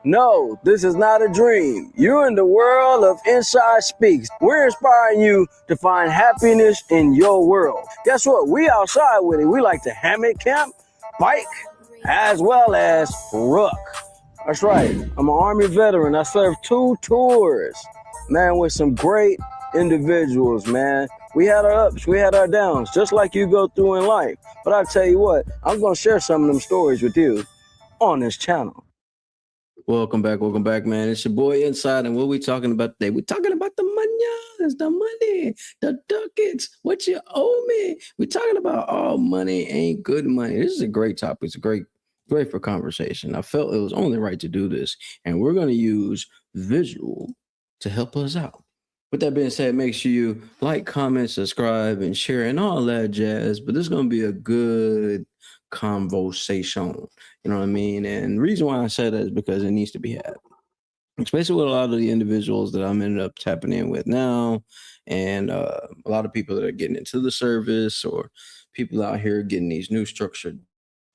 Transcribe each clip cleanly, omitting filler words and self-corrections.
No, this is not a dream. You're in the world of Inside Speaks. We're inspiring you to find happiness in your world. Guess what? We outside with it. We like to hammock camp, bike, as well as ruck. That's right. I'm an Army veteran. I served 2 tours, man, with some great individuals, man. We had our ups, we had our downs, just like you go through in life. But I tell you what, I'm going to share some of them stories with you on this channel. Welcome back, man. It's your boy Inside, and what we talking about today? We're talking about the money, the ducats, what you owe me. We're talking about all money ain't good money. This is a great topic. It's great for conversation. I felt it was only right to do this, and we're going to use visual to help us out. With that being said, make sure you like, comment, subscribe, and share, and all that jazz. But this is going to be a good conversation. You know what I mean? And the reason why I said that is because it needs to be had, especially with a lot of the individuals that I'm ended up tapping in with now, and a lot of people that are getting into the service, or people out here getting these new structured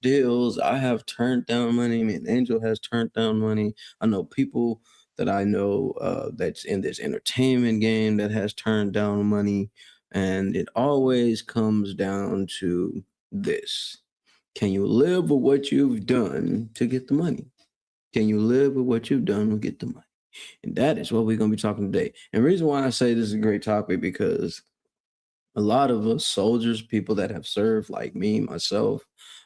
deals. I have turned down money. I mean, Angel has turned down money. I know people that I know that's in this entertainment game that has turned down money. And it always comes down to this. Can you live with what you've done to get the money? Can you live with what you've done to get the money? And that is what we're going to be talking today. And the reason why I say this is a great topic, because a lot of us soldiers, people that have served, like me, myself,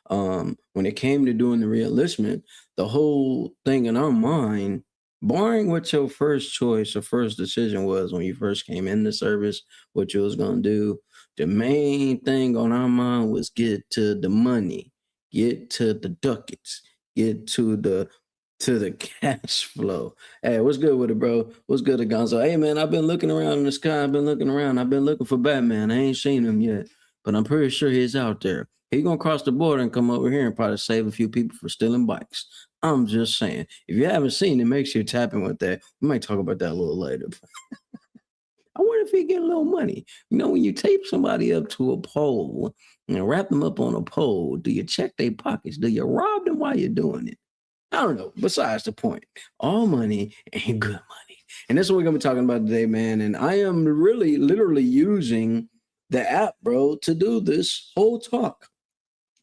when it came to doing the reenlistment, the whole thing in our mind, barring what your first choice or first decision was when you first came in the service, what you was going to do, the main thing on our mind was get to the money, get to the ducats, get to the cash flow. Hey, what's good with it, bro? What's good, Gonzo? Hey, man, I've been looking around in the sky. I've been looking around. I've been looking for Batman. I ain't seen him yet, but I'm pretty sure he's out there. He gonna cross the border and come over here and probably save a few people for stealing bikes. I'm just saying. If you haven't seen it, make sure you tap in with that. We might talk about that a little later. I wonder if he get a little money. You know, when you tape somebody up to a pole and wrap them up on a pole, do you check their pockets? Do you rob them while you're doing it? I don't know. Besides the point, all money ain't good money. And that's what we're gonna be talking about today, man. And I am really literally using the app, bro, to do this whole talk.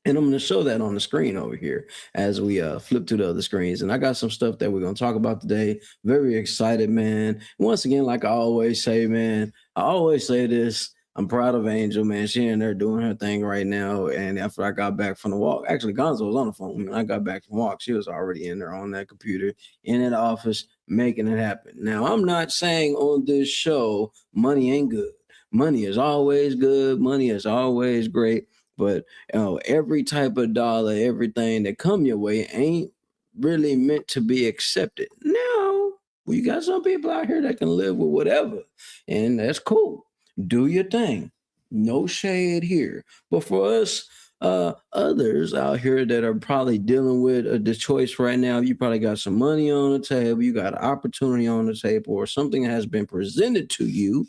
And I'm going to show that on the screen over here as we flip to the other screens. And I got some stuff that we're going to talk about today. Very excited, man. Once again, like I always say, man, I always say this. I'm proud of Angel, man. She in there doing her thing right now. And after I got back from the walk, actually, Gonzo was on the phone. When I got back from walk, she was already in there on that computer in that office making it happen. Now, I'm not saying on this show money ain't good. Money is always good. Money is always great. But every type of dollar, everything that come your way ain't really meant to be accepted. Now, we got some people out here that can live with whatever, and that's cool. Do your thing. No shade here. But for us, others out here that are probably dealing with the choice right now, you probably got some money on the table, you got an opportunity on the table, or something has been presented to you,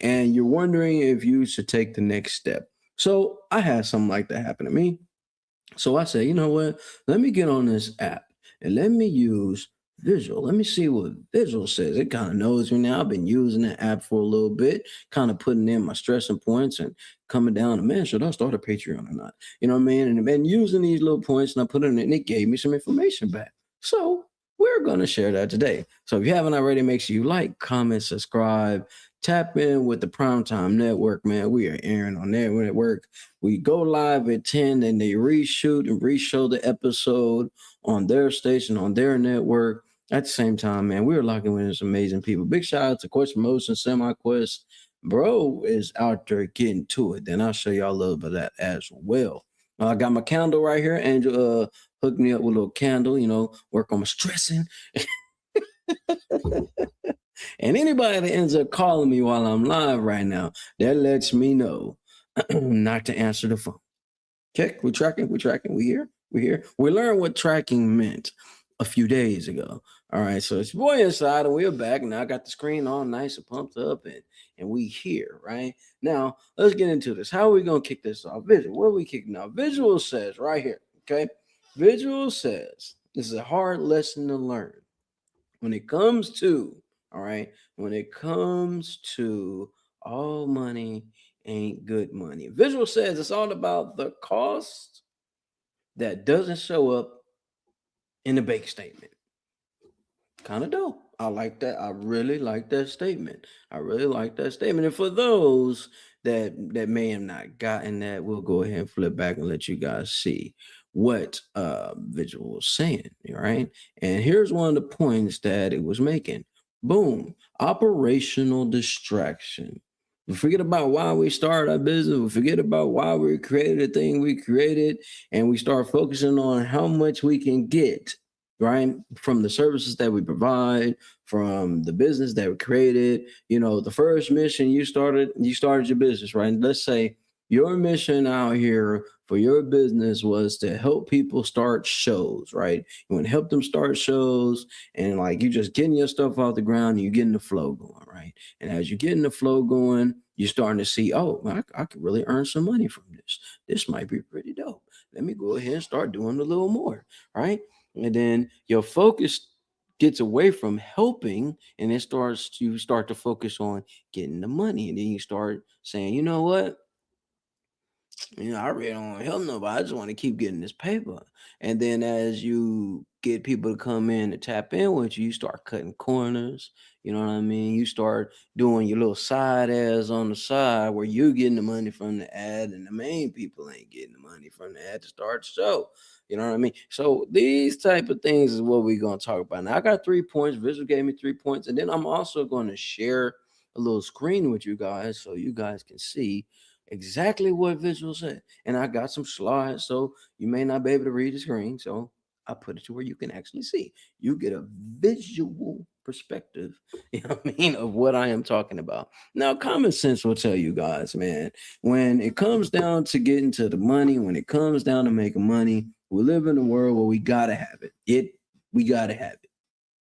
and you're wondering if you should take the next step. So I had something like that happen to me. So I said, you know what? Let me get on this app and let me use Visual. Let me see what Visual says. It kind of knows me now. I've been using that app for a little bit, kind of putting in my stressing points and coming down to, man, should I start a Patreon or not? You know what I mean? And I've been using these little points and I put it in and it gave me some information back. So we're going to share that today. So if you haven't already, make sure you like, comment, subscribe, tap in with the Primetime Network, man. We are airing on their network. We go live at 10 and they reshoot and reshow the episode on their station, on their network. At the same time, man, we are locking with some amazing people. Big shout out to Quest Motion, Semi Quest. Bro is out there getting to it. Then I'll show y'all a little bit of that as well. I got my candle right here. Angel hooked me up with a little candle, work on my stressing. And anybody that ends up calling me while I'm live right now, that lets me know not to answer the phone. Check, we're tracking, we here. We learned what tracking meant a few days ago. All right, so it's your boy Inside, and we're back. Now I got the screen on nice and pumped up, and we here, right? Now, let's get into this. How are we going to kick this off? Visual, what are we kicking off? Visual says right here, okay? Visual says, this is a hard lesson to learn. when it comes to, all right, when it comes to all money ain't good money. Visual says it's all about the cost that doesn't show up in the bank statement. Kind of dope. I like that. I really like that statement. I really like that statement. And for those that may have not gotten that, we'll go ahead and flip back and let you guys see what Visual was saying. All right. And here's one of the points that it was making. Boom. Operational distraction. We forget about why we started our business. We forget about why we created the thing we created, and we start focusing on how much we can get, right, from the services that we provide, from the business that we created. You know, the first mission you started your business, right? And let's say your mission out here for your business was to help people start shows, right? You want to help them start shows, and like you just getting your stuff off the ground and you getting the flow going, right? And as you're getting the flow going, you're starting to see, oh, I could really earn some money from this. This might be pretty dope. Let me go ahead and start doing a little more, right? And then your focus gets away from helping, and it starts you start to focus on getting the money, and then you start saying, you know what, I really don't want to help nobody. I just want to keep getting this paper. And then as you get people to come in and tap in with you, you start cutting corners. You know what I mean? You start doing your little side ads on the side where you're getting the money from the ad and the main people ain't getting the money from the ad to start the show. You know what I mean? So these type of things is what we're going to talk about. Now I got 3 points. Visual gave me 3 points. And then I'm also going to share a little screen with you guys so you guys can see exactly what Visual said. And I got some slides, so you may not be able to read the screen. So I put it to where you can actually see. You get a visual perspective, you know what I mean, of what I am talking about. Now, common sense will tell you guys, man, when it comes down to getting to the money, when it comes down to making money, we live in a world where we gotta have it. We gotta have it.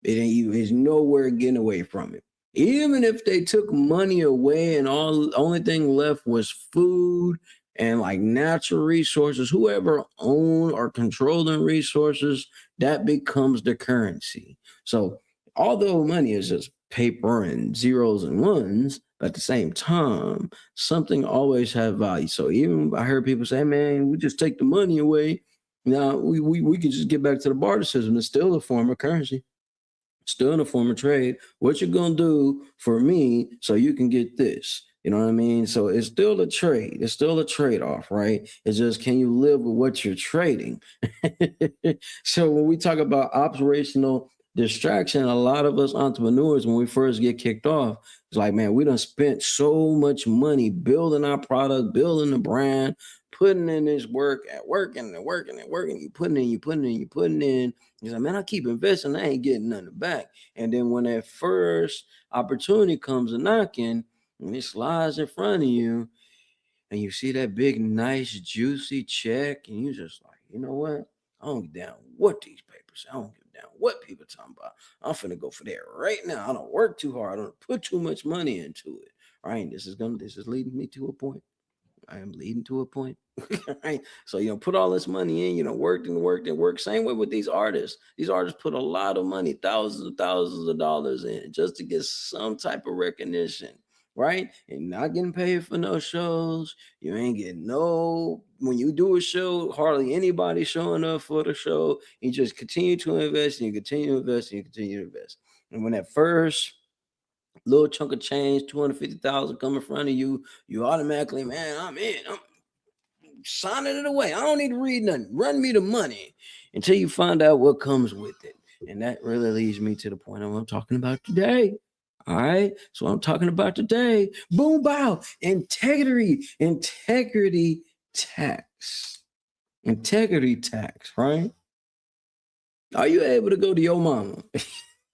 It ain't there's nowhere getting away from it. Even if they took money away and only thing left was food and like natural resources, whoever own or control them resources, that becomes the currency. So although money is just paper and zeros and ones, at the same time, something always have value. So even I heard people say, man, we just take the money away. Now we can just get back to the barter system. It's still a form of currency, still in a form of trade. What you're gonna do for me so you can get this? You know what I mean? So it's still a trade. It's still a trade-off, right? It's just can you live with what you're trading? So when we talk about operational distraction, a lot of us entrepreneurs, when we first get kicked off, it's like, man, we done spent so much money building our product, building the brand, putting in this work at working and working and working. You putting in. He's like, man, I keep investing. I ain't getting nothing back. And then when that first opportunity comes a knocking and it slides in front of you and you see that big, nice, juicy check, and you just like, you know what? I don't give a damn what these papers say. I don't give a damn what people talking about. I'm finna go for that right now. I don't work too hard. I don't put too much money into it. Right. This is leading me to a point. I am leading to a point. Right. So, put all this money in, worked and worked and worked. Same way with these artists. These artists put a lot of money, thousands of dollars in just to get some type of recognition. Right. And not getting paid for no shows. You ain't getting when you do a show, hardly anybody showing up for the show. You just continue to invest and you continue to invest and you continue to invest. And when that first little chunk of change, 250,000 come in front of you, you automatically, man, I'm in. I'm signing it away. I don't need to read nothing. Run me the money until you find out what comes with it. And that really leads me to the point of what I'm talking about today. All right. So I'm talking about today. Boom, bow. Integrity tax. Integrity tax, right? Are you able to go to your mama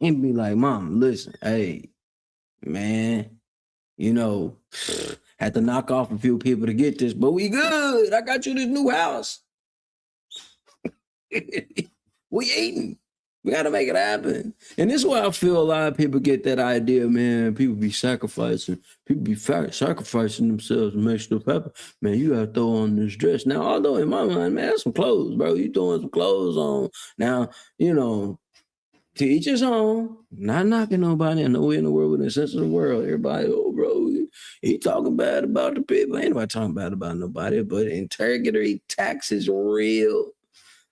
and be like, Mom, listen, hey, man, had to knock off a few people to get this, but we good. I got you this new house. We eating. We got to make it happen. And this is why I feel a lot of people get that idea, man. People be sacrificing. People be sacrificing themselves to make stuff happen. Man, you got to throw on this dress. Now, although in my mind, man, that's some clothes, bro. You throwing some clothes on. Now, To each his own. Not knocking nobody. I know we're in the world with the sense of the world. Everybody, oh, bro, he talking bad about the people. Ain't nobody talking bad about nobody. But interrogatory tax is real.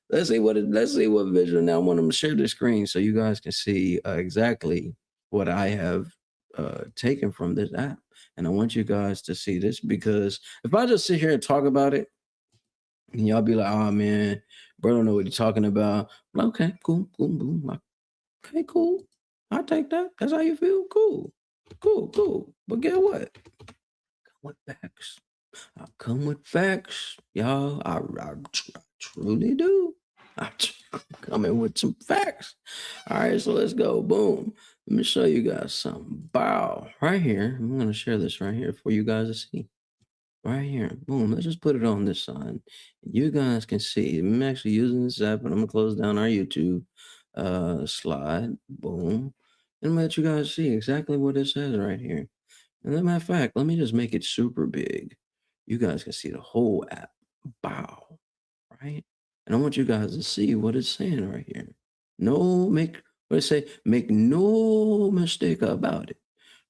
Let's see what visual. Now I want them to share the screen so you guys can see exactly what I have taken from this app. And I want you guys to see this, because if I just sit here and talk about it, and y'all be like, oh man, bro, don't know what he's talking about. I'm like, okay, cool, boom. Like, okay, cool. I'll take that. That's how you feel? Cool. But get what? Come with facts. I come with facts, y'all. I truly do. I'm coming with some facts. All right, so let's go. Boom. Let me show you guys something. Bow. Right here. I'm going to share this right here for you guys to see. Right here. Boom. Let's just put it on this side. You guys can see. I'm actually using this app, and I'm going to close down our YouTube slide. Boom. And I'm going to let you guys see exactly what it says right here. And as a matter of fact, let me just make it super big. You guys can see the whole app. Bow. Right? And I want you guys to see what it's saying right here. Make no mistake about it.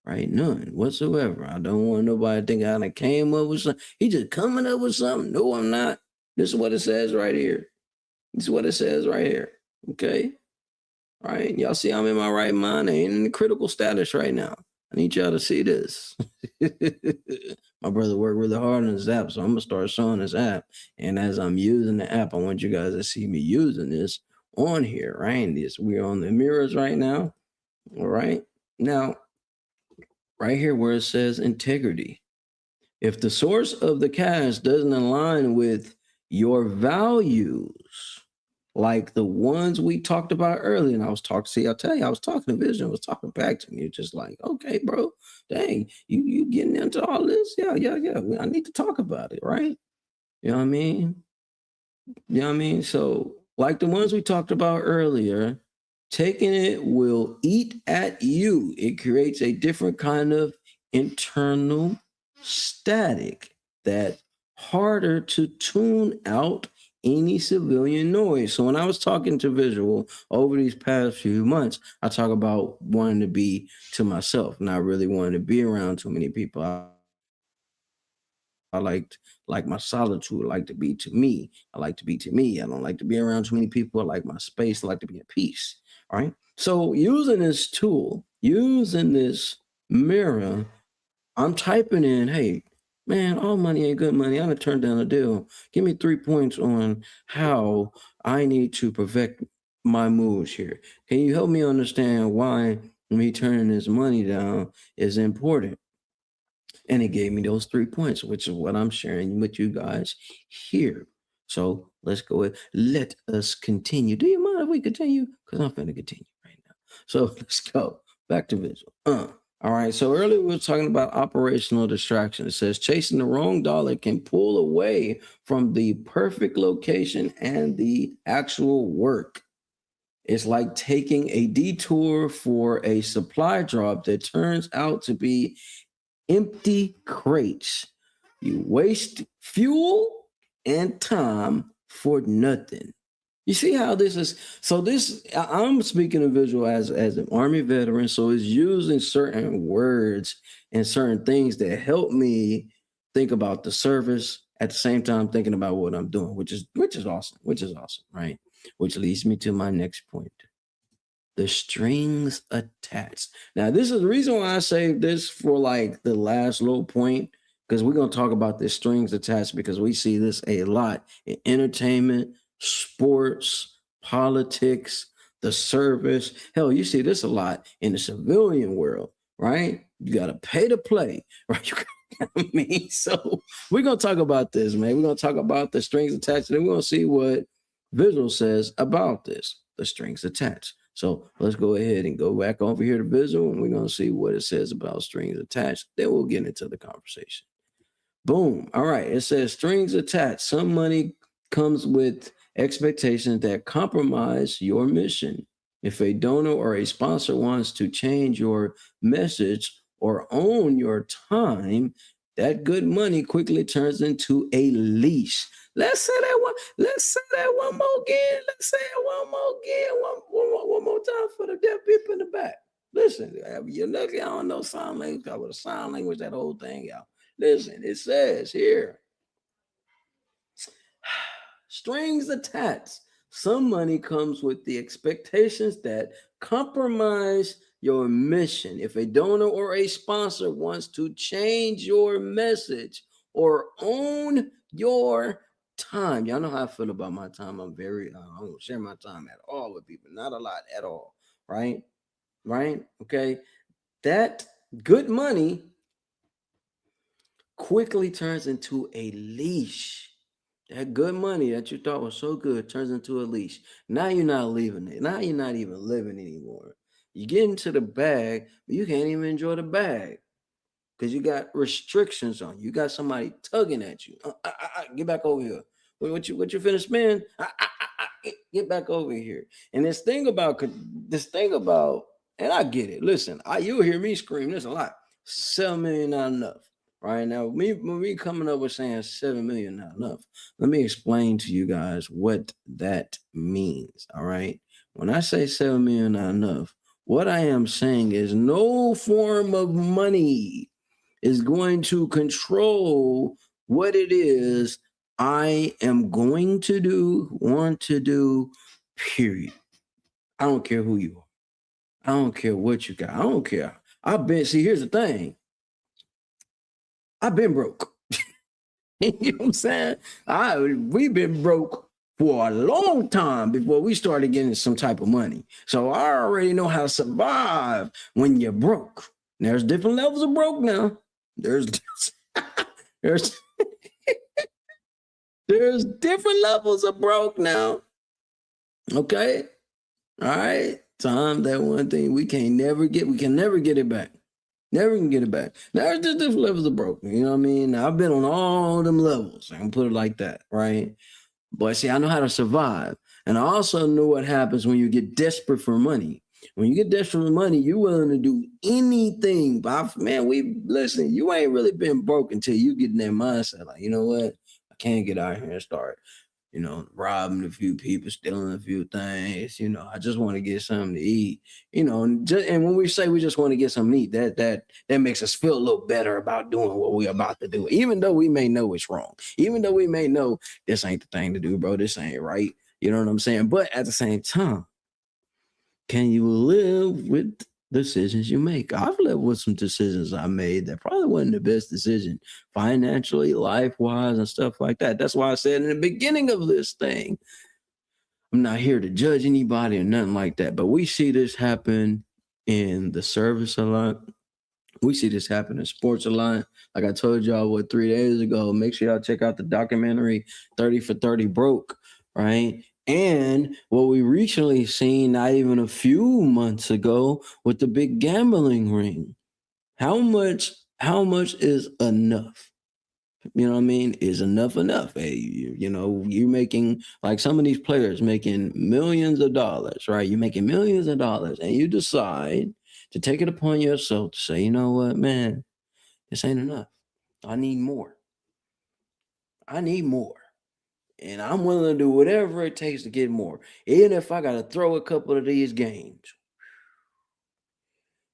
Right? None whatsoever. I don't want nobody to think I done came up with something. He just coming up with something. No, I'm not. This is what it says right here. This is what it says right here. Okay? All right. Y'all see I'm in my right mind. I ain't in the critical status right now. I need y'all to see this. My brother worked really hard on this app, so I'm going to start showing this app. And as I'm using the app, I want you guys to see me using this on here, right? We're on the mirrors right now. All right. Now, right here where it says integrity. If the source of the cash doesn't align with your values, like the ones we talked about earlier, and I was talking to Vision, was talking back to me, just like, okay, bro, dang, you getting into all this? Yeah. I need to talk about it, right? You know what I mean? So, like the ones we talked about earlier, taking it will eat at you. It creates a different kind of internal static that harder to tune out any civilian noise. So when I was talking to Visual over these past few months, I talk about wanting to be to myself, not really wanting to be around too many people. I like my solitude. I like to be to me. I like to be to me. I don't like to be around too many people. I like my space. I like to be at peace. All right. So using this tool, using this mirror, I'm typing in, hey, man, all money ain't good money. I'm gonna turn down a deal. Give me 3 points on how I need to perfect my moves here. Can you help me understand why me turning this money down is important? And it gave me those 3 points, which is what I'm sharing with you guys here. So let's go ahead. Let us continue. Do you mind if we continue? Because I'm going to continue right now. So let's go back to visual. All right. So earlier we were talking about operational distraction. It says chasing the wrong dollar can pull away from the perfect location and the actual work. It's like taking a detour for a supply drop that turns out to be empty crates. You waste fuel and time for nothing. You see how this is? So I'm speaking of visual as an Army veteran, so it's using certain words and certain things that help me think about the service at the same time thinking about what I'm doing, which is awesome, right? Which leads me to my next point. The strings attached. Now, this is the reason why I saved this for like the last little point, because we're going to talk about the strings attached, because we see this a lot in entertainment, sports, politics, the service. Hell, you see this a lot in the civilian world, right? You got to pay to play, right? I mean, so we're going to talk about this, man. We're going to talk about the strings attached, and then we're going to see what Visual says about this, the strings attached. So let's go ahead and go back over here to Visual, and we're going to see what it says about strings attached. Then we'll get into the conversation. Boom. All right. It says strings attached. Some money comes with expectations that compromise your mission. If a donor or a sponsor wants to change your message or own your time, that good money quickly turns into a leash. Let's say that one. Let's say that one more again. Let's say it one more again. One more time for the deaf people in the back. Listen, you're lucky I don't know sign language. I would have sign language that whole thing out. Listen, it says here, strings attached. Some money comes with the expectations that compromise your mission. If a donor or a sponsor wants to change your message or own your time, y'all know how I feel about my time. I'm very, I don't share my time at all with people, not a lot at all, right? Right? Okay. That good money quickly turns into a leash. That good money that you thought was so good turns into a leash. Now you're not leaving it. Now you're not even living anymore. You get into the bag, but you can't even enjoy the bag because you got restrictions on you. You got somebody tugging at you. Get back over here. What you finna spend? Get back over here. And this thing about, and I get it. Listen, you'll hear me scream this a lot. 7 million not enough. Right now, when we coming up with saying 7 million not enough, let me explain to you guys what that means. All right. When I say 7 million not enough, what I am saying is no form of money is going to control what it is I am going to do, want to do, period. I don't care who you are. I don't care what you got. I don't care. Here's the thing. I've been broke. You know what I'm saying? We've been broke for a long time before we started getting some type of money. So I already know how to survive when you're broke. There's different levels of broke now. There's there's different levels of broke now. Okay? All right. Time, that one thing we can never get it back. Never can get it back. There's just different levels of broke. You know what I mean? I've been on all them levels. I can put it like that, right? But see, I know how to survive. And I also know what happens when you get desperate for money. When you get desperate for money, you're willing to do anything. But listen, you ain't really been broke until you get in that mindset. Like, you know what? I can't get out here and start, robbing a few people, stealing a few things. I just want to get something to eat. And when we say we just want to get something to eat, that makes us feel a little better about doing what we're about to do, even though we may know it's wrong, even though we may know this ain't the thing to do, bro. This ain't right. You know what I'm saying? But at the same time, can you live with decisions you make? I've lived with some decisions I made that probably wasn't the best decision financially, life-wise, and stuff like that. That's why I said in the beginning of this thing, I'm not here to judge anybody or nothing like that. But we see this happen in the service a lot. We see this happen in sports a lot. Like I told y'all 3 days ago, make sure y'all check out the documentary 30 for 30 Broke, right? And what we recently seen not even a few months ago with the big gambling ring. How much is enough? You know what I mean? Is enough? Hey, you're making, like, some of these players making millions of dollars, right? You're making millions of dollars and you decide to take it upon yourself to say, you know what, man, this ain't enough. I need more. And I'm willing to do whatever it takes to get more, even if I got to throw a couple of these games.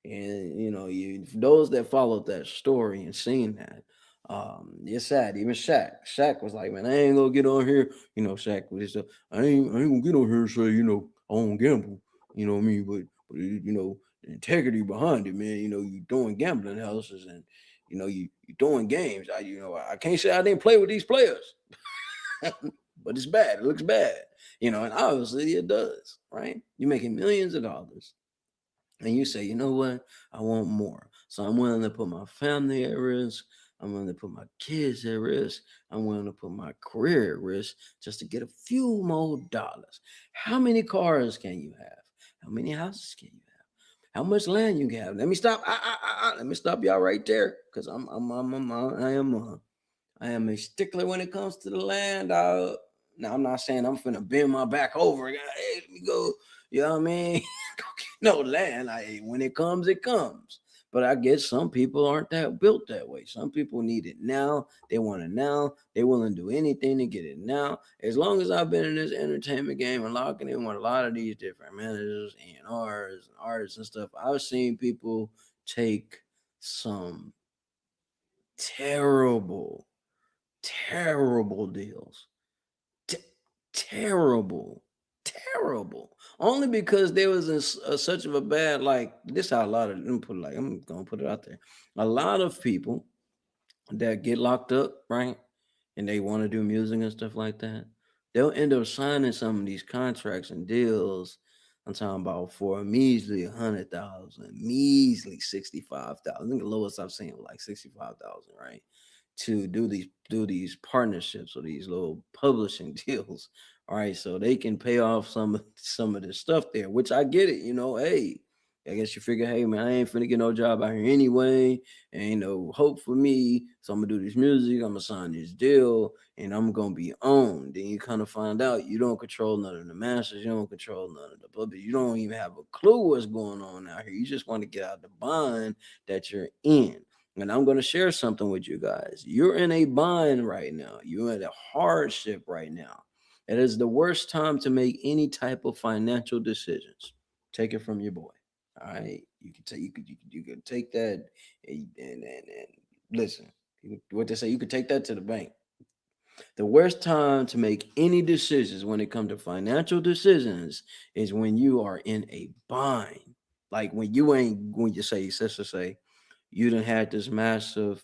And those that followed that story and seen that, it's sad. Even Shaq was like, man, I ain't gonna get on here. Shaq was just, I ain't gonna get on here and say, I don't gamble. You know what I mean? But the integrity behind it, man. You doing gambling houses and you doing games. I can't say I didn't play with these players. But it's bad. It looks bad, and obviously it does, right? You're making millions of dollars, and you say, you know what? I want more. So I'm willing to put my family at risk. I'm willing to put my kids at risk. I'm willing to put my career at risk just to get a few more dollars. How many cars can you have? How many houses can you have? How much land you have? Let me stop. Let me stop y'all right there, because I am a stickler when it comes to the land. Now, I'm not saying I'm finna bend my back over. Hey, let me go. You know what I mean? Go get no land. When it comes, it comes. But I guess some people aren't that built that way. Some people need it now. They want it now. They willing to do anything to get it now. As long as I've been in this entertainment game and locking in with a lot of these different managers and R's and artists and stuff, I've seen people take some terrible, terrible deals. T- terrible, terrible. Only because there was such of a bad, like, this how a lot of, let me put it like, I'm gonna put it out there. A lot of people that get locked up, right? And they want to do music and stuff like that, they'll end up signing some of these contracts and deals. I'm talking about for a measly 100,000, measly 65,000. I think the lowest I've seen was like 65,000, right? To do these partnerships or these little publishing deals. All right, so they can pay off some of this stuff there, which I get it. Hey, I guess you figure, hey man, I ain't finna get no job out here anyway. Ain't no hope for me. So I'm gonna do this music, I'm gonna sign this deal, and I'm gonna be on. Then you kind of find out you don't control none of the masters, you don't control none of the public, you don't even have a clue what's going on out here. You just want to get out the bind that you're in. And I'm gonna share something with you guys. You're in a bind right now, you're in a hardship right now. It is the worst time to make any type of financial decisions. Take it from your boy. All right, you could take that and listen. What they say, you could take that to the bank. The worst time to make any decisions when it comes to financial decisions is when you are in a bind. Like when you say, sister say, you done had this massive,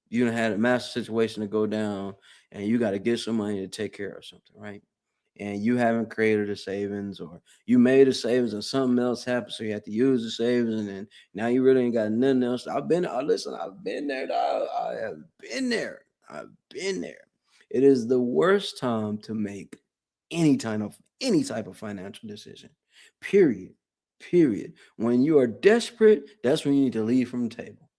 you done had a massive situation to go down, and you got to get some money to take care of something, right? And you haven't created a savings, or you made a savings and something else happened, so you have to use the savings, and then now you really ain't got nothing else. Listen, I've been there, dog. I have been there. I've been there. It is the worst time to make any type of financial decision. Period. Period. When you are desperate, that's when you need to leave from the table.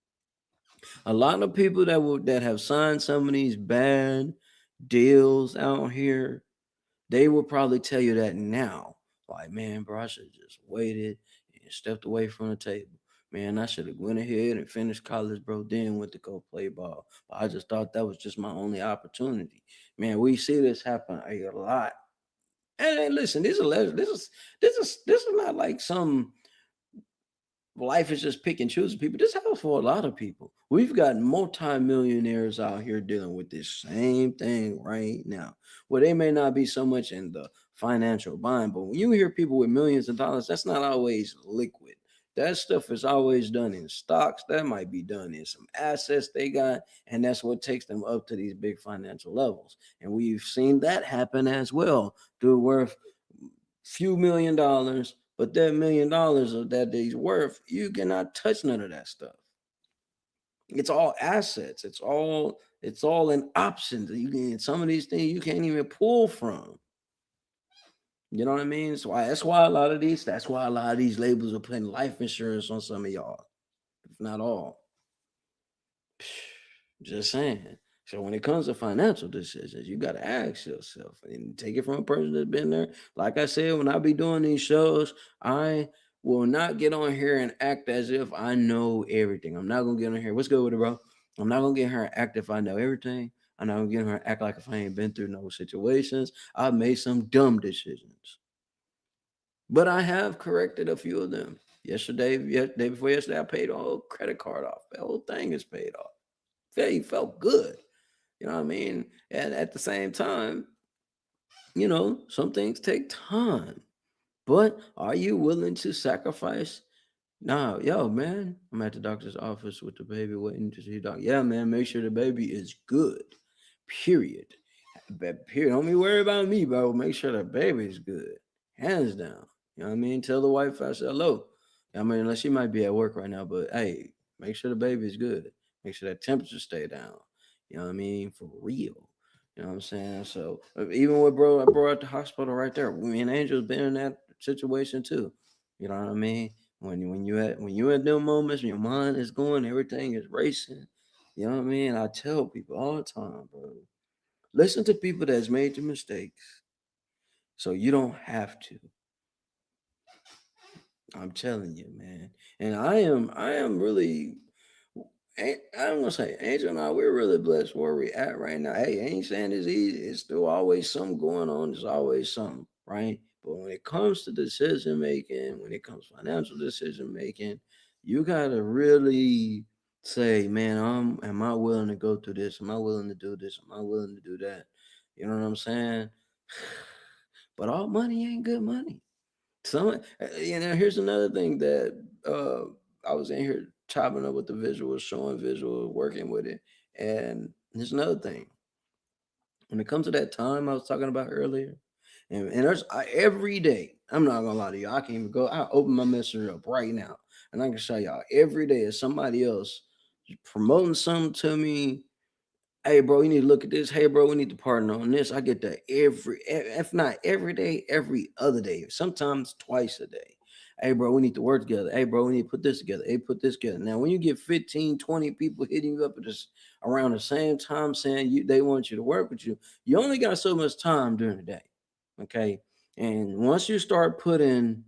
A lot of people that have signed some of these bad deals out here, they will probably tell you that now. Like, man, bro, I should have just waited and stepped away from the table. Man, I should have went ahead and finished college, bro. Then went to go play ball. But I just thought that was just my only opportunity. Man, we see this happen a lot. And listen, this is not like some life is just pick and choosing people. This happens for a lot of people. We've got multimillionaires out here dealing with this same thing right now. Well, they may not be so much in the financial bind, but when you hear people with millions of dollars, that's not always liquid. That stuff is always done in stocks. That might be done in some assets they got, and that's what takes them up to these big financial levels. And we've seen that happen as well. Dude worth few $1 million, but that $1 million of that he's worth, you cannot touch none of that stuff. It's all assets. It's all in options. You can some of these things you can't even pull from. You know what I mean? That's why a lot of these labels are putting life insurance on some of y'all, if not all. Just saying. So when it comes to financial decisions, you got to ask yourself and take it from a person that's been there. Like I said, when I be doing these shows, I will not get on here and act as if I know everything. I'm not gonna get on here. What's good with it, bro? I'm not gonna get her and act if I know everything. I'm not gonna get her and act like if I ain't been through no situations. I've made some dumb decisions, but I have corrected a few of them. Yesterday, day before yesterday, I paid a whole credit card off. The whole thing is paid off. Felt good. You know what I mean? And at the same time, some things take time. But are you willing to sacrifice? Nah, yo, man, I'm at the doctor's office with the baby waiting to see doc. Yeah, man, make sure the baby is good. Period. Period. Don't be worried about me, bro. Make sure the baby is good. Hands down. You know what I mean? Tell the wife I said hello. I mean, unless she might be at work right now, but hey, make sure the baby is good. Make sure that temperature stay down. You know what I mean? For real. You know what I'm saying? So even with bro at the hospital right there, me and Angel's been in that situation too. You know what I mean? When you at them moments, your mind is going, everything is racing. You know what I mean? I tell people all the time, bro. Listen to people that's made the mistakes so you don't have to. I'm telling you, man. And I am really, I'm gonna say, Angel and I, we're really blessed where we're at right now. Hey, I ain't saying it's easy. It's still always something going on. There's always something, right? But when it comes to decision making, when it comes to financial decision making, you gotta really say, man, am I willing to go through this? Am I willing to do this? Am I willing to do that? You know what I'm saying? But all money ain't good money. Here's another thing that I was in here chopping up with the visuals, showing visuals, working with it. And there's another thing. When it comes to that time I was talking about earlier, and every day, I'm not gonna lie to you, I can even go, I open my messenger up right now, and I can show y'all every day is somebody else promoting something to me. Hey, bro, you need to look at this. Hey, bro, we need to partner on this. I get that if not every day, every other day, sometimes twice a day. Hey, bro, we need to work together. Hey, bro, we need to put this together. Hey, put this together. Now, when you get 15, 20 people hitting you up at this around the same time saying they want you to work with you, you only got so much time during the day. Okay. And once you start putting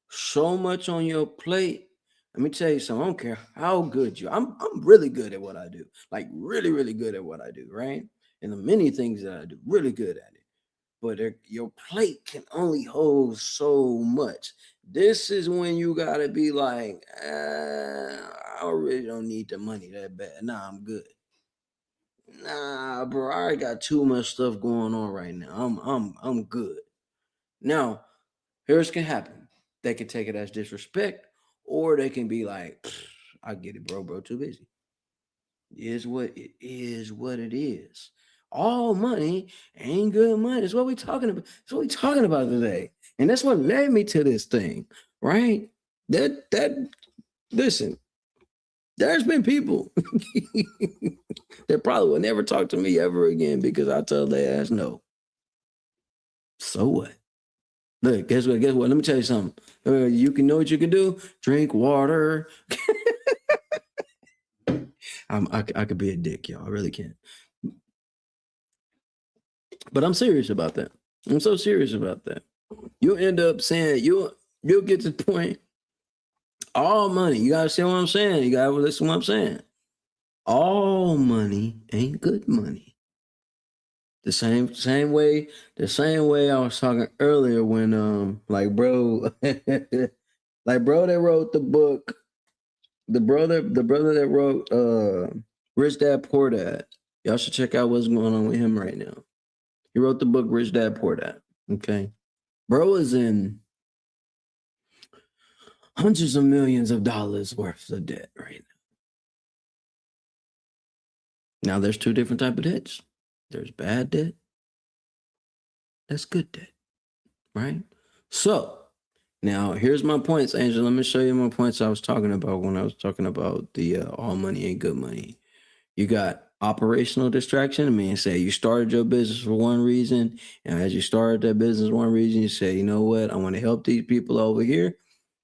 so much on your plate, let me tell you something. I don't care how good you. I'm really good at what I do. Like really, really good at what I do. Right. And the many things that I do, really good at it. But your plate can only hold so much. This is when you gotta be like, I really don't need the money that bad. Nah, I'm good. Nah, bro, I already got too much stuff going on right now. I'm good. Now, here's can happen. They can take it as disrespect, or they can be like, I get it, bro. Bro, too busy. What it is. All money ain't good money. That's what we talking about. That's what we talking about today. And that's what led me to this thing, right? That listen, there's been people that probably will never talk to me ever again because I tell their ass no. So what? Look, guess what? Guess what? Let me tell you something. You can know what you can do. Drink water. I could be a dick, y'all. I really can. But I'm serious about that. I'm so serious about that. You'll end up saying you'll get to the point. All money. You gotta see what I'm saying. You gotta listen to what I'm saying. All money ain't good money. The same way I was talking earlier when like bro like bro that wrote the book, the brother that wrote Rich Dad Poor Dad. Y'all should check out what's going on with him right now. He wrote the book Rich Dad Poor Dad. Okay. Bro is in hundreds of millions of dollars worth of debt right now. Now there's two different type of debts. There's bad debt. That's good debt. Right? So now here's my points, Angel. Let me show you my points I was talking about when I was talking about the all money ain't good money. You got operational distraction. I mean, say you started your business for one reason, and as you started that business one reason, you say, you know what, I want to help these people over here,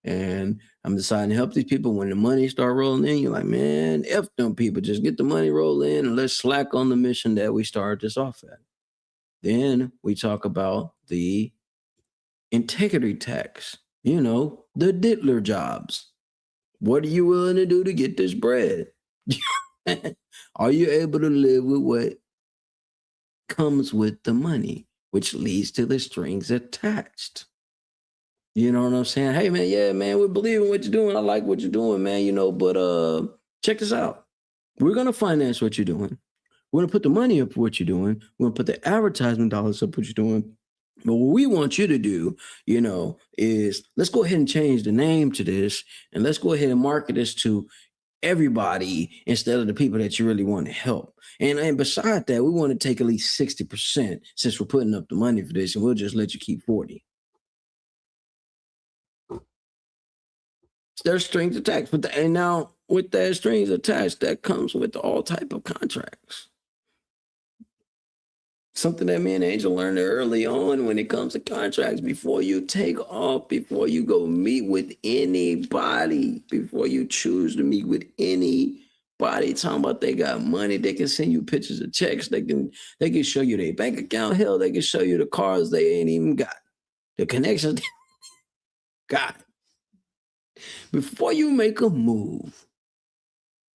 and I'm deciding to help these people. When the money start rolling in, you're like, man, F them people, just get the money rolling in and let's slack on the mission that we started this off at. Then we talk about the integrity tax, the diddler jobs. What are you willing to do to get this bread? Are you able to live with what comes with the money, which leads to the strings attached? You know what I'm saying? Hey man, yeah, man, we believe in what you're doing. I like what you're doing, man, but check this out. We're gonna finance what you're doing. We're gonna put the money up for what you're doing. We're gonna put the advertisement dollars up for what you're doing. But what we want you to do, is let's go ahead and change the name to this, and let's go ahead and market this to everybody instead of the people that you really want to help. And beside that, we want to take at least 60% since we're putting up the money for this, and we'll just let you keep 40. There's strings attached, and now with that strings attached, that comes with all type of contracts. Something that me and Angel learned early on when it comes to contracts. Before you take off, before you go meet with anybody, before you choose to meet with anybody, talking about they got money, they can send you pictures of checks, they can show you their bank account, hell, they can show you the cars they ain't even got, the connections they got. Before you make a move,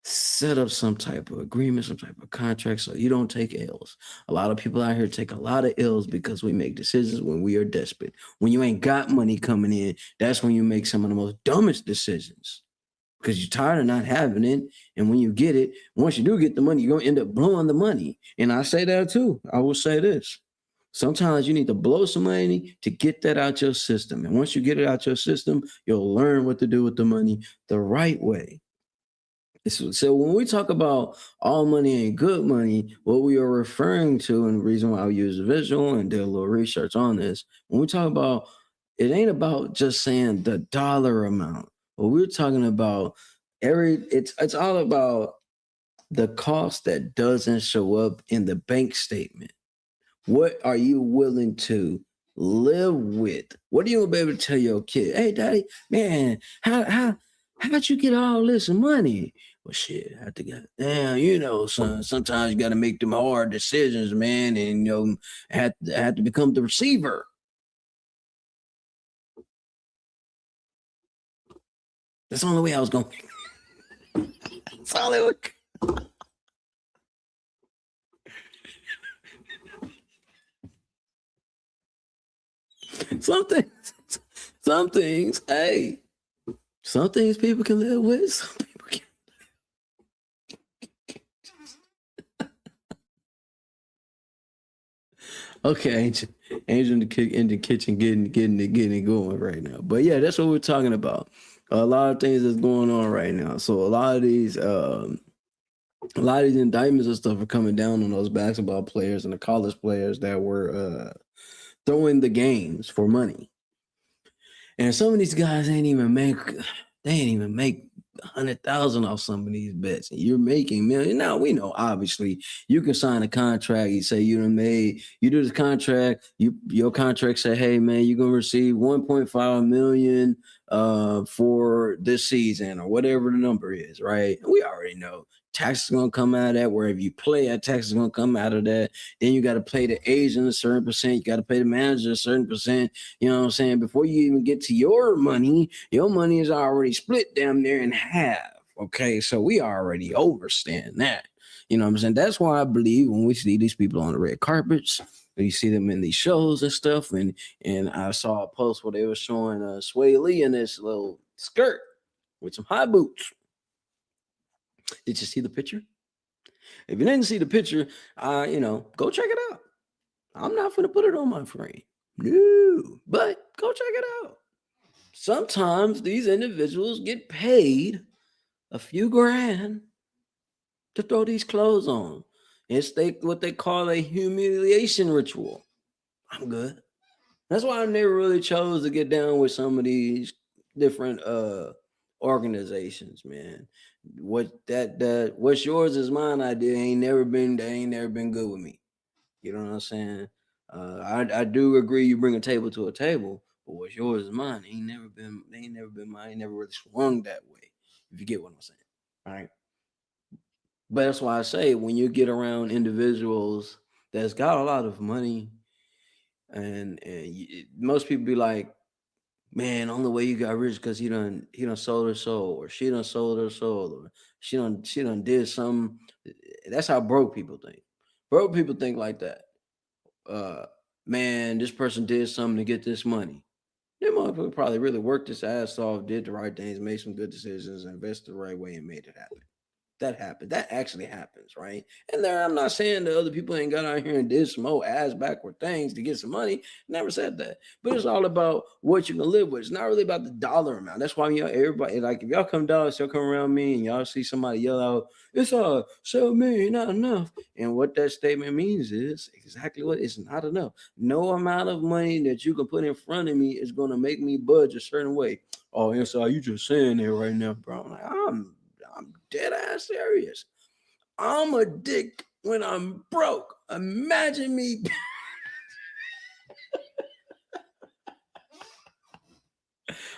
set up some type of agreement, some type of contract so you don't take L's. A lot of people out here take a lot of L's because we make decisions when we are desperate. When you ain't got money coming in, that's when you make some of the most dumbest decisions because you're tired of not having it. And when you get it, once you do get the money, you're going to end up blowing the money. And I say that too. I will say this. Sometimes you need to blow some money to get that out your system. And once you get it out your system, you'll learn what to do with the money the right way. So when we talk about all money ain't good money, what we are referring to, and the reason why I use a visual and did a little research on this, when we talk about it ain't about just saying the dollar amount. What we're talking about it's all about the cost that doesn't show up in the bank statement. What are you willing to live with? What are you gonna be able to tell your kid? Hey, daddy, man, how'd you get all this money? Well, shit, I have to get damn, son. Sometimes you got to make them hard decisions, man, and have to become the receiver. That's the only way I was going. That's all it would. Some things, hey, some things people can live with. Some people can. Okay, Angel in the kitchen getting it going right now. But yeah, that's what we're talking about. A lot of things that's going on right now. So a lot of these indictments and stuff are coming down on those basketball players and the college players that were throwing the games for money. And some of these guys ain't even make 100,000 off some of these bets, and you're making millions. Now we know, obviously, you can sign a contract. You say you do this contract. Your contract say, hey man, you're gonna receive 1.5 million for this season or whatever the number is, right? We already know taxes gonna come out of that. Wherever you play at, taxes gonna come out of that. Then you got to pay the agent a certain percent. You got to pay the manager a certain percent. You know what I'm saying? Before you even get to your money is already split down there in half. Okay, so we already overstand that. You know what I'm saying? That's why I believe when we see these people on the red carpets, you see them in these shows and stuff. And I saw a post where they were showing Sway Lee in this little skirt with some high boots. Did you see the picture? If you didn't see the picture, go check it out. I'm not going to put it on my frame. No, but go check it out. Sometimes these individuals get paid a few grand to throw these clothes on. It's what they call a humiliation ritual. I'm good. That's why I never really chose to get down with some of these different organizations, man. What's yours is mine idea ain't never been good with me. You know what I'm saying? I do agree you bring a table to a table, but what's yours is mine. They ain't never been mine. Ain't never really swung that way. If you get what I'm saying. All right. But that's why I say when you get around individuals that's got a lot of money, and most people be like, man, only way you got rich because he done sold her soul, or she done sold her soul, or she done did something. That's how broke people think. Broke people think like that. Man, this person did something to get this money. That motherfucker probably really worked his ass off, did the right things, made some good decisions, invested the right way, and made it happen. That happened. That actually happens, right? And there, I'm not saying that other people ain't got out here and did some old ass backward things to get some money. Never said that. But it's all about what you can live with. It's not really about the dollar amount. That's why everybody, like, if y'all come down, y'all come around me and y'all see somebody yell out, it's 7 million, not enough. And what that statement means is exactly what it's not enough. No amount of money that you can put in front of me is going to make me budge a certain way. Oh, and so you just saying that right now, bro. I'm dead ass serious. I'm a dick when I'm broke. Imagine me.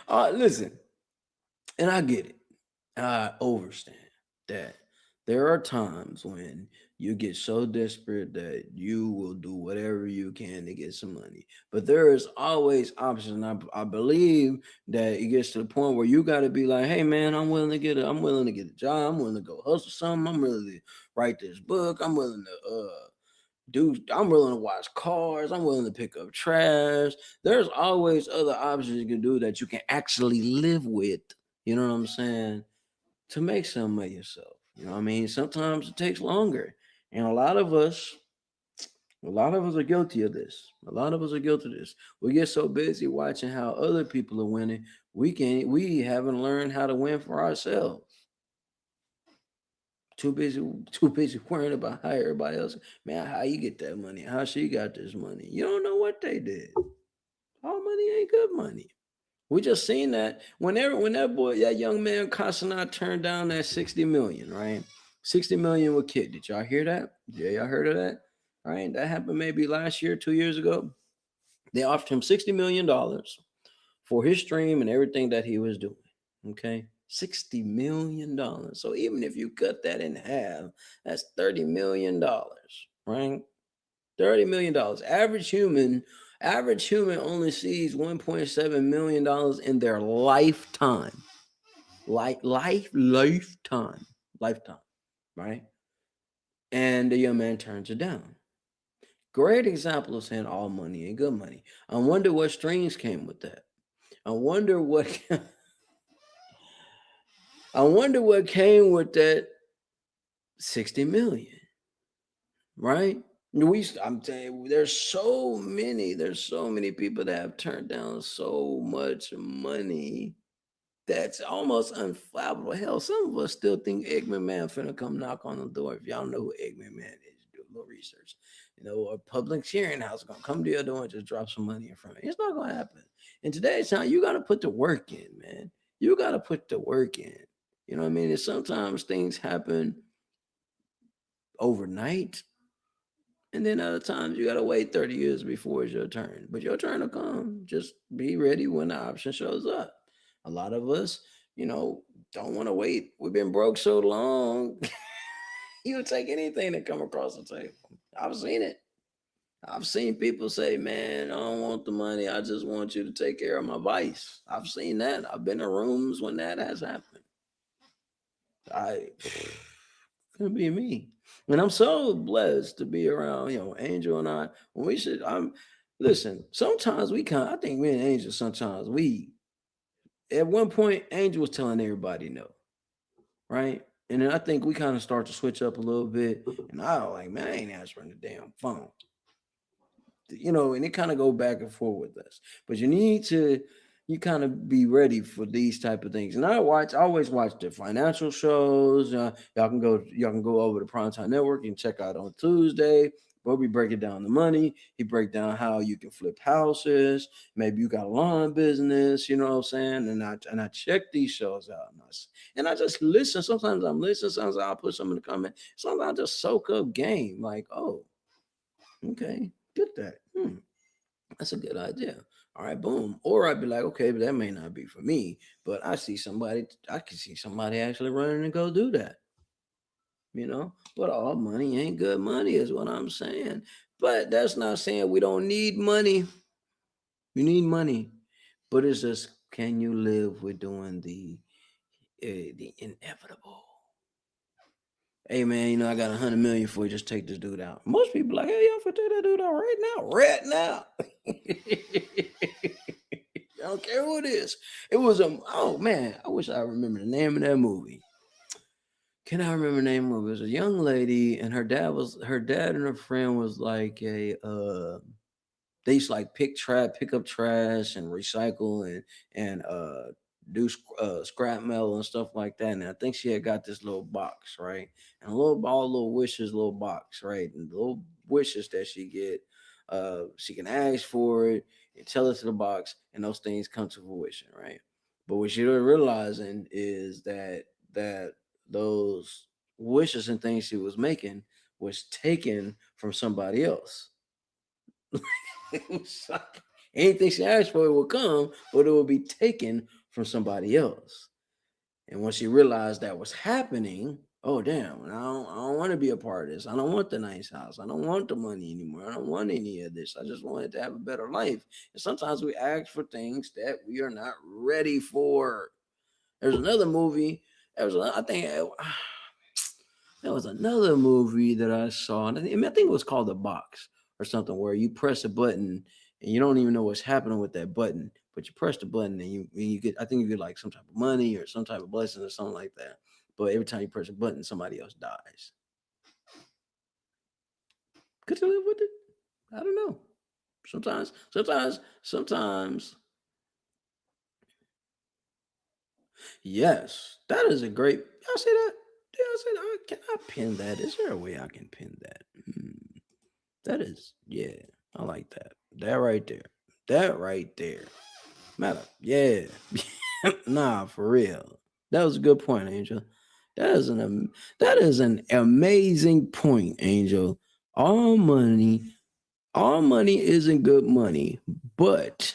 Listen, and I get it. I understand that There are times when you get so desperate that you will do whatever you can to get some money. But there is always options. I believe that it gets to the point where you got to be like, hey man, I'm willing to get a job. I'm willing to go hustle something. I'm willing to write this book. I'm willing to wash cars. I'm willing to pick up trash. There's always other options you can do that you can actually live with. You know what I'm saying? To make something of yourself. You know what I mean? Sometimes it takes longer. And a lot of us are guilty of this. A lot of us are guilty of this. We get so busy watching how other people are winning, we haven't learned how to win for ourselves. Too busy worrying about how everybody else, man, how you get that money, how she got this money. You don't know what they did. All money ain't good money. We just seen that when that young man Casanat turned down that 60 million, right? 60 million with Kid. Did y'all hear that? Yeah, y'all heard of that? All right. That happened maybe last year, 2 years ago. They offered him $60 million for his stream and everything that he was doing. Okay. $60 million. So even if you cut that in half, that's $30 million, right? $30 million. Average human only sees $1.7 million in their lifetime. Lifetime, right? And the young man turns it down. Great example of saying all money ain't good money. I wonder what strings came with that. I wonder what I wonder what came with that 60 million, right? I'm telling you, there's so many people that have turned down so much money that's almost unflappable. Hell, some of us still think Egg McMahon finna come knock on the door. If y'all know who Egg McMahon is, do a little research. A public hearing house gonna come to your door and just drop some money in front of you. It's not gonna happen. In today's time, you gotta put the work in, man. You gotta put the work in. You know what I mean? And sometimes things happen overnight. And then other times you gotta wait 30 years before it's your turn. But your turn will come. Just be ready when the option shows up. A lot of us, don't want to wait. We've been broke so long. You'll take anything that come across the table. I've seen it. I've seen people say, man, I don't want the money. I just want you to take care of my vice. I've seen that. I've been in rooms when that has happened. Could be me. And I'm so blessed to be around, Angel and I. Listen, sometimes I think me and Angel, sometimes at one point, Angel was telling everybody no, right? And then I think we kind of start to switch up a little bit. And I was like, man, I ain't answering the damn phone. And it kind of go back and forth with us. But you kind of be ready for these type of things. And I always watch the financial shows. Y'all can go over to Primetime Network and check out on Tuesday. But we break it down the money. He break down how you can flip houses. Maybe you got a lawn business, you know what I'm saying? And I check these shows out. And I just listen. Sometimes I'm listening. Sometimes I'll put some in the comment. Sometimes I just soak up game. Like, oh, okay, get that. That's a good idea. All right, boom. Or I'd be like, okay, but that may not be for me. But I can see somebody actually running and go do that. But all money ain't good money, is what I'm saying. But that's not saying we don't need money. You need money. But it's just, can you live with doing the inevitable? Hey man, I got 100 million for you. Just take this dude out. Most people like, hey, y'all for take that dude out right now. I don't care who it is. It was oh man, I wish I remember the name of that movie. Can I remember the name of it? It was a young lady, and her dad and her friend was like they used to like pick up trash and recycle and do scrap metal and stuff like that. And I think she had got this little box, right? And all little wishes, little box, right? And the little wishes that she get, she can ask for it and tell it to the box, and those things come to fruition, right? But what she was realizing is that those wishes and things she was making was taken from somebody else. Anything she asked for, it will come, but it will be taken from somebody else. And when she realized that was happening, oh damn, I don't want to be a part of this. I don't want the nice house. I don't want the money anymore. I don't want any of this. I just wanted to have a better life. And sometimes we ask for things that we are not ready for. There's another movie. I think there was another movie that I saw, and I think it was called The Box or something, where you press a button and you don't even know what's happening with that button, but you press the button and you get, I think you get like some type of money or some type of blessing or something like that. But every time you press a button, somebody else dies. Could you live with it? I don't know. Sometimes. Yes, that is a great. Y'all see that? Yeah, I said, can I pin that? Is there a way I can pin that? That is, yeah, I like that. That right there. That right there. Matter, yeah. Nah, for real. That was a good point, Angel. That is an amazing point, Angel. All money, all money isn't good money, but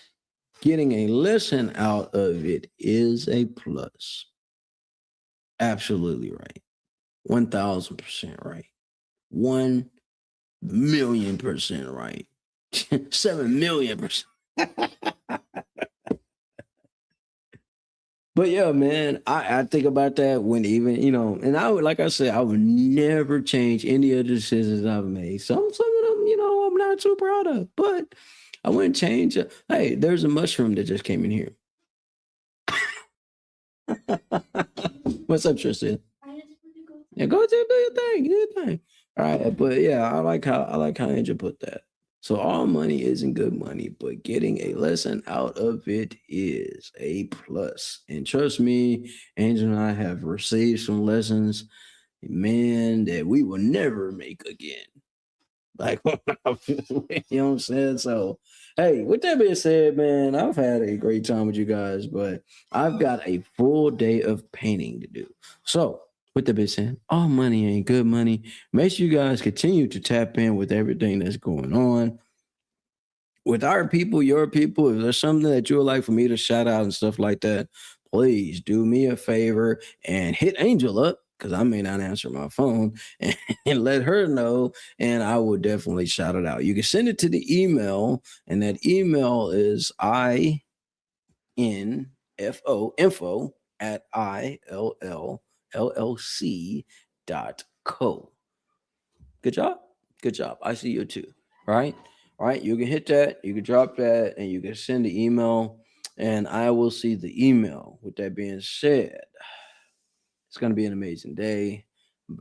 getting a lesson out of it is a plus. Absolutely right. 1000% right. 1,000,000% right. 7,000,000%. But yeah, man, I think about that when even, and I would, like I said, I would never change any of the decisions I've made. Some of them, I'm not too proud of, but I wouldn't change it. Hey, there's a mushroom that just came in here. What's up, Tristan? Yeah, go do your thing, do your thing. All right, but yeah, I like how Angel put that. So all money isn't good money, but getting a lesson out of it is a plus. And trust me, Angel and I have received some lessons, man, that we will never make again. Like, you know what I'm saying? So, hey, with that being said, man, I've had a great time with you guys, but I've got a full day of painting to do. So, with that being said, all money ain't good money. Make sure you guys continue to tap in with everything that's going on with our people, your people. If there's something that you would like for me to shout out and stuff like that, please do me a favor and hit Angel up because I may not answer my phone and let her know, and I will definitely shout it out. You can send it to the email, and that email is info at illllc.co. Good job. Good job. I see you too. Right? All right. You can hit that, you can drop that, and you can send the email, and I will see the email. With that being said, it's gonna be an amazing day.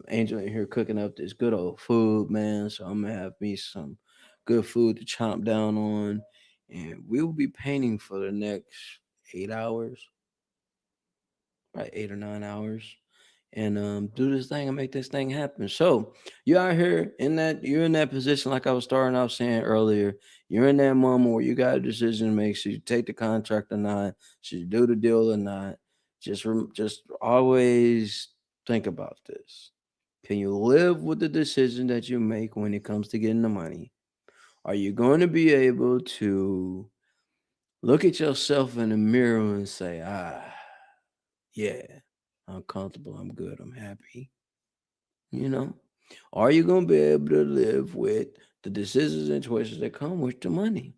Angel in here cooking up this good old food, man. So I'm gonna have me some good food to chomp down on. And we will be painting for the next 8 hours, right? 8 or 9 hours, and do this thing and make this thing happen. So you out here you're in that position, like I was starting off saying earlier. You're in that moment where you got a decision to make. Should you take the contract or not? Should you do the deal or not? Just always think about this. Can you live with the decision that you make when it comes to getting the money? Are you going to be able to look at yourself in the mirror and say, yeah, I'm comfortable, I'm good, I'm happy? You know? Are you going to be able to live with the decisions and choices that come with the money?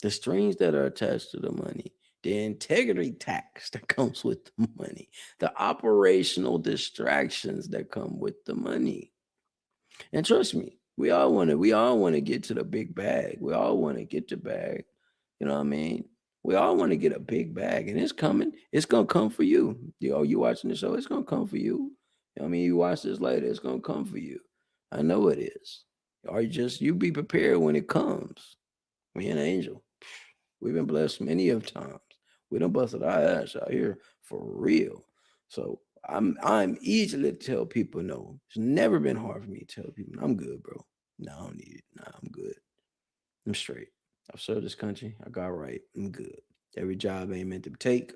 The strings that are attached to the money, the integrity tax that comes with the money, the operational distractions that come with the money. And trust me, we all want to get to the big bag. We all want to get the bag. You know what I mean? We all want to get a big bag, and it's coming. It's gonna come for you. You watching the show, it's gonna come for you. You know what I mean? You watch this later, it's gonna come for you. I know it is. Or you be prepared when it comes. Me and Angel, we've been blessed many of times. We done busted our ass out here for real. So I'm easily to tell people no. It's never been hard for me to tell people I'm good, bro. No, I don't need it. Nah, I'm good. I'm straight. I've served this country. I got right. I'm good. Every job ain't meant to take.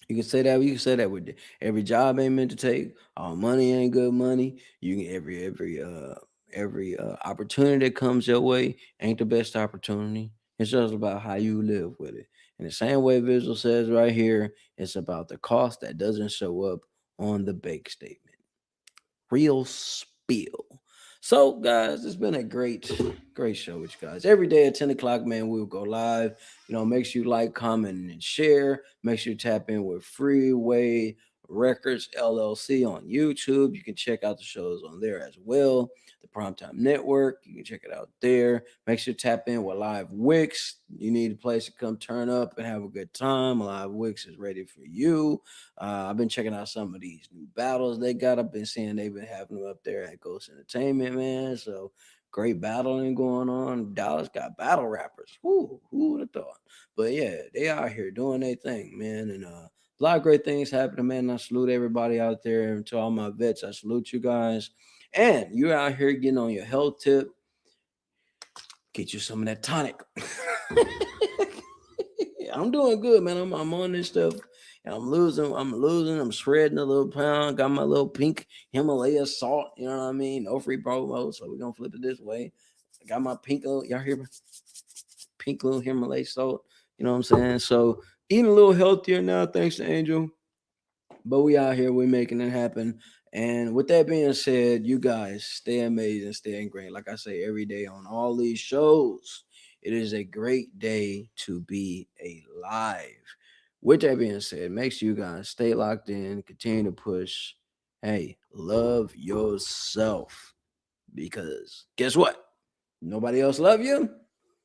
You can say that. You can say that with every job ain't meant to take. All money ain't good money. You can every opportunity that comes your way ain't the best opportunity. It's just about how you live with it. In the same way Visual says right here, it's about the cost that doesn't show up on the bank statement. real spill. So, guys, it's been a great show with you guys. Every day at 10 o'clock, man, we'll go live. Make sure you like, comment, and share. Make sure you tap in with Freeway Records LLC on YouTube. You can check out the shows on there as well. The Primetime Network, you can check it out there. Make sure you tap in with Live Wix. You need a place to come turn up and have a good time. Live Wix is ready for you. I've been checking out some of these new battles they got. I've been seeing they've been having them up there at Ghost Entertainment, man. So great battling going on. Dallas got battle rappers. Who would have thought? But yeah, they out here doing their thing, man. And a lot of great things happening, man. I salute everybody out there. And to all my vets, I salute you guys. And you're out here getting on your health tip. Get you some of that tonic. I'm doing good, man. I'm on this stuff. And I'm losing. I'm shredding a little pound. Got my little pink Himalaya salt. You know what I mean? No free promo. So we're going to flip it this way. I got my pink little, y'all hear me? Pink little Himalaya salt. You know what I'm saying? So eating a little healthier now, thanks to Angel. But we out here. We're making it happen. And with that being said, you guys stay amazing, stay ingrained. Like I say every day on all these shows, it is a great day to be alive. With that being said, make sure you guys stay locked in, continue to push. Hey, love yourself. Because guess what? Nobody else love you.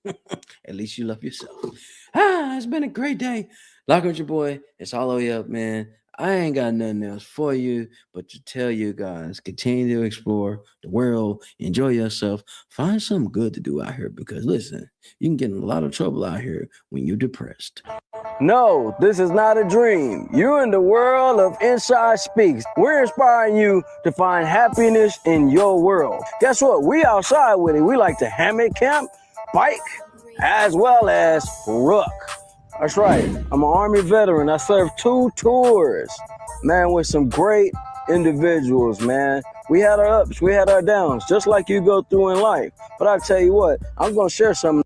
At least you love yourself. It's been a great day. Lock with your boy. It's all the way up, man. I ain't got nothing else for you but to tell you guys, continue to explore the world, enjoy yourself, find something good to do out here because listen, you can get in a lot of trouble out here when you're depressed. No, this is not a dream. You're in the world of Inside Speaks. We're inspiring you to find happiness in your world. Guess what? We outside with it. We like to hammock camp, bike, as well as rook. That's right. I'm an Army veteran. I served 2 tours, man, with some great individuals, man. We had our ups, we had our downs, just like you go through in life. But I tell you what, I'm going to share something.